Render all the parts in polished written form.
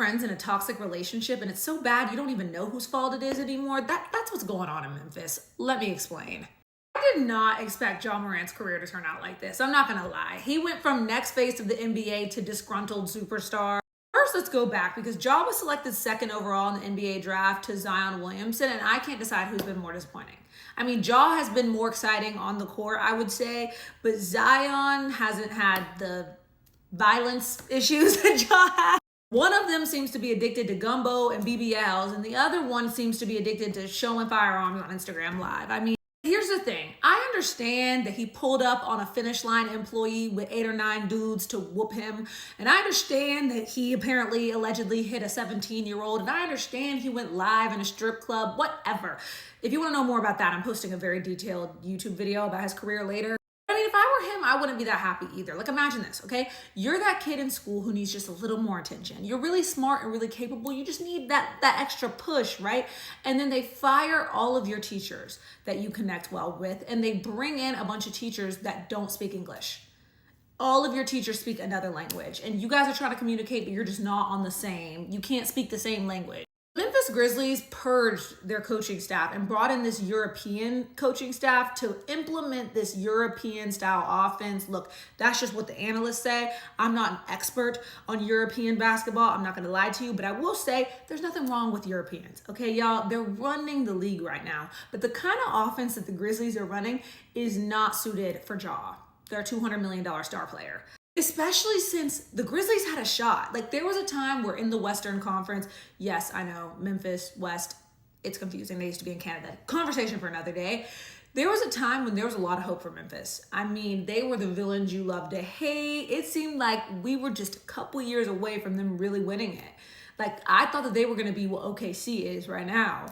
friends in a toxic relationship and it's so bad you don't even know whose fault it is anymore, that's what's going on in Memphis. Let me explain. I did not expect Ja Morant's career to turn out like this. I'm not gonna lie. He went from next face of the NBA to disgruntled superstar. First, let's go back because Ja was selected second overall in the NBA draft to Zion Williamson, and I can't decide who's been more disappointing. I mean, Ja has been more exciting on the court, I would say, but Zion hasn't had the violence issues that Ja had. One of them seems to be addicted to gumbo and BBLs, and the other one seems to be addicted to showing firearms on Instagram Live. I mean, here's the thing. I understand that he pulled up on a finish line employee with 8 or 9 dudes to whoop him. And I understand that he apparently allegedly hit a 17-year-old. And I understand he went live in a strip club, whatever. If you want to know more about that, I'm posting a very detailed YouTube video about his career later. I mean, if I were him, I wouldn't be that happy either. Like, imagine this, okay? You're that kid in school who needs just a little more attention. You're really smart and really capable. You just need that extra push, right? And then they fire all of your teachers that you connect well with, and they bring in a bunch of teachers that don't speak English. All of your teachers speak another language, and you guys are trying to communicate, but you're just not on the same. You can't speak the same language. Memphis Grizzlies purged their coaching staff and brought in this European coaching staff to implement this European style offense. Look, that's just what the analysts say. I'm not an expert on European basketball. I'm not going to lie to you, but I will say there's nothing wrong with Europeans. Okay, y'all, they're running the league right now, but the kind of offense that the Grizzlies are running is not suited for Ja, their $200 million star player. Especially since the Grizzlies had a shot. Like, there was a time where in the Western Conference, yes, I know, Memphis, West, it's confusing. They used to be in Canada. Conversation for another day. There was a time when there was a lot of hope for Memphis. I mean, they were the villains you loved to hate. It seemed like we were just a couple years away from them really winning it. Like, I thought that they were going to be what OKC is right now.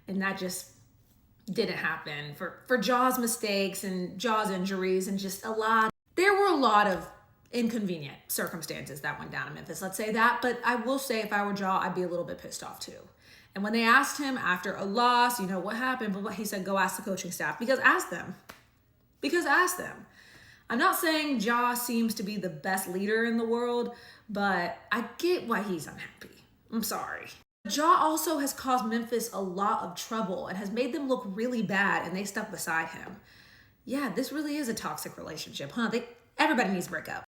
And that just didn't happen for Ja's mistakes and Ja's injuries and just there were a lot of inconvenient circumstances that went down in Memphis, let's say that. But I will say, if I were Ja, I'd be a little bit pissed off too. And when they asked him after a loss, you know, what happened, but he said, go ask the coaching staff. Because ask them. I'm not saying Ja seems to be the best leader in the world, but I get why he's unhappy. I'm sorry. Ja also has caused Memphis a lot of trouble and has made them look really bad, and they stuck beside him. Yeah, this really is a toxic relationship, huh? Everybody needs to break up.